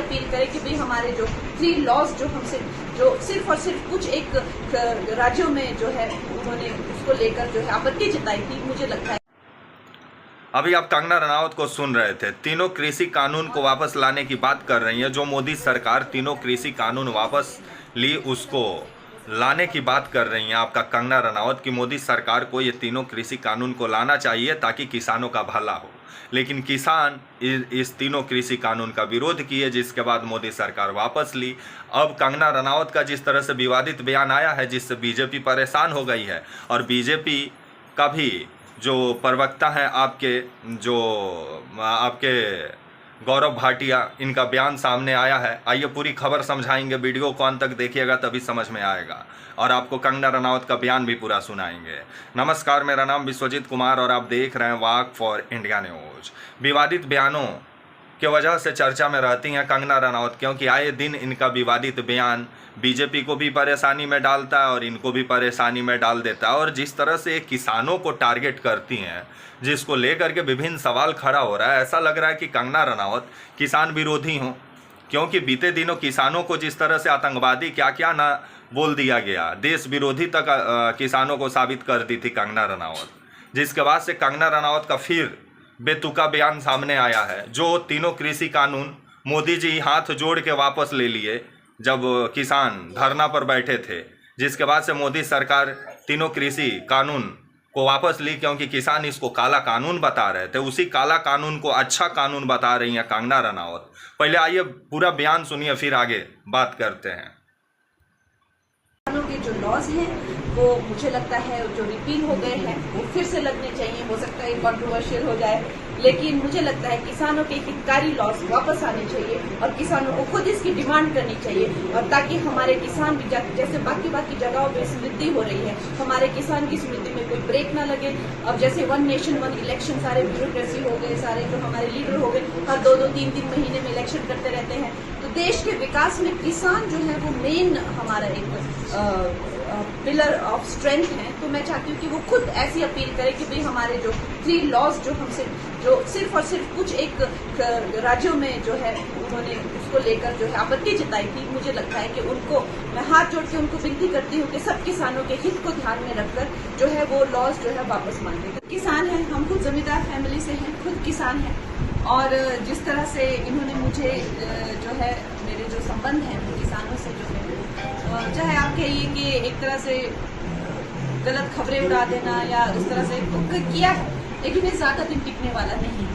Appeal करें कि भाई हमारे जो 3 लॉज जो हमसे जो सिर्फ और सिर्फ कुछ एक राज्यों में जो है उन्होंने उसको लेकर जो है आपत्ति जताई थी, मुझे लगता है। अभी आप कंगना रनावत को सुन रहे थे। तीनों कृषि कानून को वापस लाने की बात कर रही है। जो मोदी सरकार तीनों कृषि कानून वापस ली उसको लाने की बात कर रही हैं आपका कंगना रनावत की मोदी सरकार को ये तीनों कृषि कानून को लाना चाहिए ताकि किसानों का भला हो। लेकिन किसान इस तीनों कृषि कानून का विरोध किए, जिसके बाद मोदी सरकार वापस ली। अब कंगना रनावत का जिस तरह से विवादित बयान आया है जिससे बीजेपी परेशान हो गई है, और बीजेपी का भी जो प्रवक्ता हैं आपके गौरव भाटिया, इनका बयान सामने आया है। आइए पूरी खबर समझाएंगे, वीडियो को अंत तक देखिएगा तभी समझ में आएगा, और आपको कंगना रनावत का बयान भी पूरा सुनाएंगे। नमस्कार, मेरा नाम विश्वजीत कुमार और आप देख रहे हैं वॉक फॉर इंडिया न्यूज। विवादित बयानों की वजह से चर्चा में रहती हैं कंगना रनावत, क्योंकि आए दिन इनका विवादित बयान बीजेपी को भी परेशानी में डालता है और इनको भी परेशानी में डाल देता है। और जिस तरह से किसानों को टारगेट करती हैं, जिसको लेकर के विभिन्न सवाल खड़ा हो रहा है, ऐसा लग रहा है कि कंगना रनावत किसान विरोधी हों, क्योंकि बीते दिनों किसानों को जिस तरह से आतंकवादी क्या क्या ना बोल दिया गया, देश विरोधी तक किसानों को साबित कर दी थी कंगना रनावत। जिसके बाद से कंगना रनावत का फिर बेतुका बयान सामने आया है। जो तीनों कृषि कानून मोदी जी हाथ जोड़ के वापस ले लिए जब किसान धरना पर बैठे थे, जिसके बाद से मोदी सरकार तीनों कृषि कानून को वापस ली, क्योंकि किसान इसको काला कानून बता रहे थे। उसी काला कानून को अच्छा कानून बता रही हैं कंगना रनावत। पहले आइए पूरा बयान सुनिए, फिर आगे बात करते हैं। के जो लॉज हैं वो मुझे लगता है जो रिपील हो गए हैं वो फिर से लगने चाहिए। हो सकता है कंट्रोवर्शियल हो जाए, लेकिन मुझे लगता है किसानों के हितकारी लॉज वापस आने चाहिए और किसानों को खुद इसकी डिमांड करनी चाहिए, और ताकि हमारे किसान भी जैसे बाकी जगहों पे समृद्धि हो रही है, हमारे किसान की समृद्धि में कोई ब्रेक ना लगे। अब जैसे 1 नेशन 1 इलेक्शन सारे ब्यूरोक्रेसी हो गए, सारे जो हमारे लीडर हो गए हर 2-2, 3-3 महीने में इलेक्शन करते रहते हैं, तो देश के विकास में किसान जो है वो मेन हमारा एक पिलर ऑफ स्ट्रेंथ है। तो मैं चाहती हूँ कि वो खुद ऐसी अपील करे कि भाई हमारे जो 3 लॉज जो हमसे जो सिर्फ और सिर्फ कुछ एक राज्यों में जो है उन्होंने उसको लेकर जो है आपत्ति जताई थी, मुझे लगता है कि उनको मैं हाथ जोड़ के उनको विनती करती हूँ कि सब किसानों के हित को ध्यान में रखकर जो है वो लॉज जो है वापस मांगे। किसान हैं, हम खुद जमींदार फैमिली से हैं, खुद किसान हैं, और जिस तरह से इन्होंने मुझे जो है मेरे जो संबंध हैं वो किसानों से जो है, चाहे आप कहिए कि एक तरह से गलत खबरें उड़ा देना या इस तरह से किया है, लेकिन ये ज्यादा दिन टिकने वाला नहीं,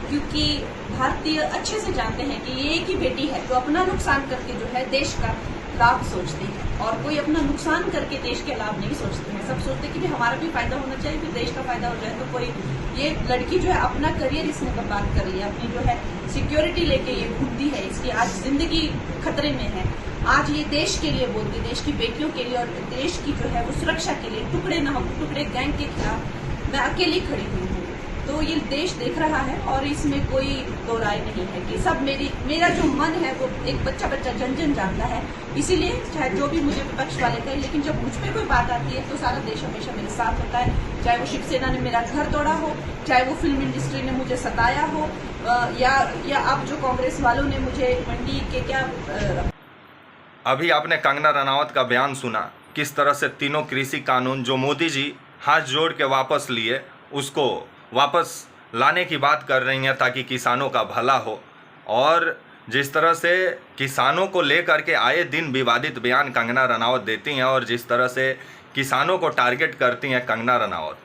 क्योंकि भारतीय अच्छे से जानते हैं कि ये एक ही बेटी है जो अपना नुकसान करके जो है देश का लाभ सोचती है, और कोई अपना नुकसान करके देश के लाभ नहीं सोचते हैं। सब सोचते हैं कि हमारा भी फायदा होना चाहिए, फिर देश का फायदा हो जाए। तो कोई ये लड़की जो है अपना करियर इसने बर्बाद कर रही है, अपनी जो है सिक्योरिटी लेके ये घूमती है, इसकी आज जिंदगी खतरे में है। आज ये देश के लिए बोलती है, देश की बेटियों के लिए और देश की जो है वो सुरक्षा के लिए, टुकड़े न हो टुकड़े गैंग के खिलाफ मैं अकेली खड़ी हुई हूँ। तो ये देश देख रहा है और इसमें कोई दो राय नहीं है कि सब मेरा जो मन है वो एक बच्चा जन जन जानता है। इसीलिए चाहे जो भी मुझे विपक्ष वाले कहे, लेकिन जब मुझ पे कोई बात आती है तो सारा देश हमेशा मेरे साथ होता है। चाहे वो शिवसेना ने मेरा घर तोड़ा हो, चाहे वो फिल्म इंडस्ट्री ने मुझे सताया हो, या अब जो कांग्रेस वालों ने मुझे मंडी के क्या। अभी आपने कंगना रनावत का बयान सुना, किस तरह से तीनों कृषि कानून जो मोदी जी हाथ जोड़ के वापस लिए उसको वापस लाने की बात कर रही हैं ताकि किसानों का भला हो। और जिस तरह से किसानों को लेकर के आए दिन विवादित बयान कंगना रनावत देती हैं, और जिस तरह से किसानों को टारगेट करती हैं कंगना रनावत,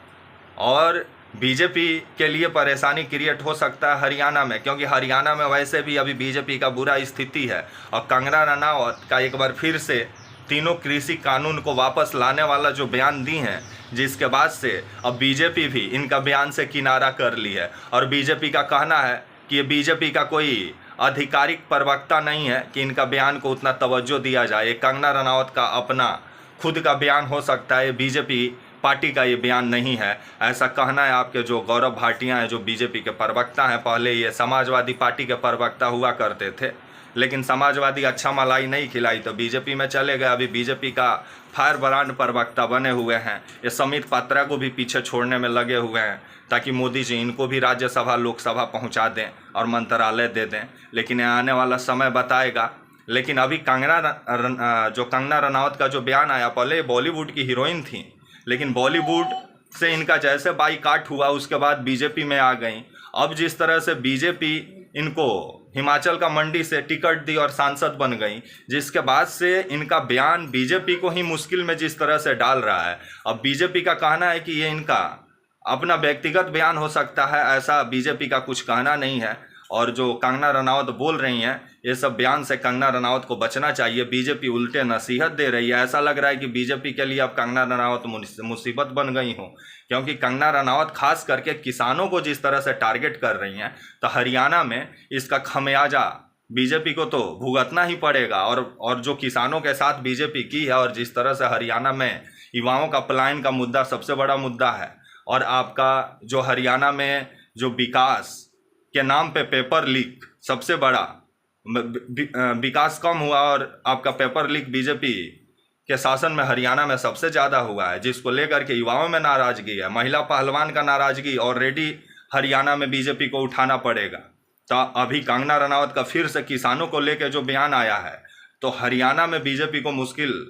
और बीजेपी के लिए परेशानी क्रिएट हो सकता है हरियाणा में, क्योंकि हरियाणा में वैसे भी अभी बीजेपी का बुरा स्थिति है। और कंगना रनावत का एक बार फिर से तीनों कृषि कानून को वापस लाने वाला जो बयान दी हैं, जिसके बाद से अब बीजेपी भी इनका बयान से किनारा कर ली है। और बीजेपी का कहना है कि ये बीजेपी का कोई आधिकारिक प्रवक्ता नहीं है कि इनका बयान को उतना तवज्जो दिया जाए। कंगना रनावत का अपना खुद का बयान हो सकता है, बीजेपी पार्टी का ये बयान नहीं है, ऐसा कहना है आपके जो गौरव भाटिया हैं, जो बीजेपी के प्रवक्ता हैं। पहले ये समाजवादी पार्टी के प्रवक्ता हुआ करते थे, लेकिन समाजवादी अच्छा मलाई नहीं खिलाई तो बीजेपी में चले गए। अभी बीजेपी का फायर ब्रांड प्रवक्ता बने हुए हैं। ये समित पात्रा को भी पीछे छोड़ने में लगे हुए हैं ताकि मोदी जी इनको भी राज्यसभा लोकसभा पहुंचा दें और मंत्रालय दे दें, लेकिन आने वाला समय बताएगा। लेकिन अभी कंगना रनावत का जो बयान आया, पहले बॉलीवुड की हीरोइन थी, लेकिन बॉलीवुड से इनका जैसे बाईकाट हुआ उसके बाद बीजेपी में आ गई। अब जिस तरह से बीजेपी इनको हिमाचल का मंडी से टिकट दी और सांसद बन गई, जिसके बाद से इनका बयान बीजेपी को ही मुश्किल में जिस तरह से डाल रहा है। अब बीजेपी का कहना है कि ये इनका अपना व्यक्तिगत बयान हो सकता है, ऐसा बीजेपी का कुछ कहना नहीं है। और जो कंगना रनावत बोल रही हैं, ये सब बयान से कंगना रनावत को बचना चाहिए। बीजेपी उल्टे नसीहत दे रही है। ऐसा लग रहा है कि बीजेपी के लिए अब कंगना रनावत मुसीबत बन गई हो, क्योंकि कंगना रनावत खास करके किसानों को जिस तरह से टारगेट कर रही हैं, तो हरियाणा में इसका खमियाजा बीजेपी को तो भुगतना ही पड़ेगा। और जो किसानों के साथ बीजेपी की है, और जिस तरह से हरियाणा में युवाओं का पलायन का मुद्दा सबसे बड़ा मुद्दा है, और आपका जो हरियाणा में जो विकास के नाम पे पेपर लीक सबसे बड़ा, विकास कम हुआ और आपका पेपर लीक बीजेपी के शासन में हरियाणा में सबसे ज़्यादा हुआ है, जिसको लेकर के युवाओं में नाराजगी है। महिला पहलवान का नाराजगी ऑलरेडी हरियाणा में बीजेपी को उठाना पड़ेगा। तो अभी कंगना रनावत का फिर से किसानों को लेकर जो बयान आया है, तो हरियाणा में बीजेपी को मुश्किल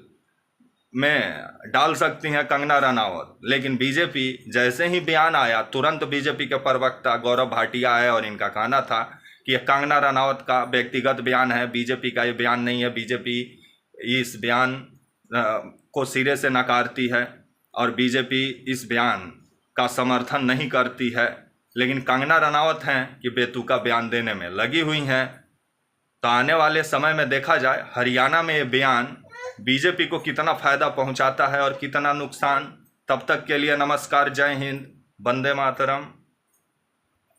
में डाल सकती हैं कंगना रनावत। लेकिन बीजेपी जैसे ही बयान आया, तुरंत बीजेपी के प्रवक्ता गौरव भाटिया आए और इनका कहना था कि यह कंगना रनावत का व्यक्तिगत बयान है, बीजेपी का ये बयान नहीं है। बीजेपी इस बयान को सिरे से नकारती है और बीजेपी इस बयान का समर्थन नहीं करती है। लेकिन कंगना रनावत हैं कि बेतुका बयान देने में लगी हुई हैं। तो आने वाले समय में देखा जाए हरियाणा में ये बयान बीजेपी को कितना फायदा पहुंचाता है और कितना नुकसान। तब तक के लिए नमस्कार, जय हिंद, वंदे मातरम।